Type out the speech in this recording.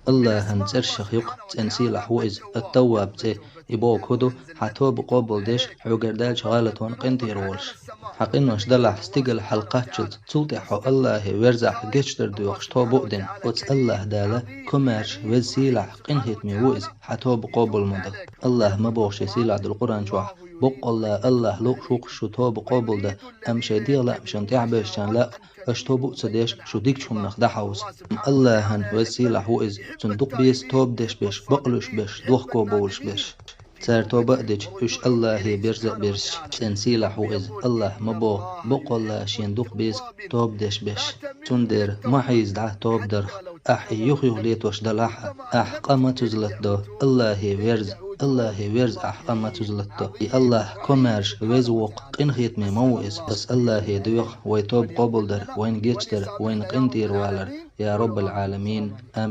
الله هنزر شخيق تنسيل حوئز التواب تي يبو كدو حتو بقوبل ديش حوغردال شغالة قنتي رولش حقين وش دلع استقل حلقات جلت تلتحو الله ورزح جيشتر دوخش تو بؤدن وتس الله دالا كمارش وزيلع قنهت ميوئز حتو بقوبل مدل الله مبوغش سيلع دل القرآن شوح بق الله لو شوق شو تو بقوبل ده أمشي ديغلا مشان تعبش لا أشتو بؤسديش شو ديك شو منخ حوز الله هن وسيلة حوز صندوق بيس توب دش بش بقلش بش دوخ كو بولش بش تار توبة دج إش الله هي برزق برش تنسيلة حوز الله مبو بقول شندوق بيس توب دش بش تندر ما حيز دع توب در يخ ليت وش دلح قامة تزلت دو الله هي ورز الله هي ورز قامة تزلت دو الله كمرش وزوق قن خيت موئز بس الله هي دوخ ويتوب قبل در وين جيتش در وين قنتير والر يا رب العالمين آمين.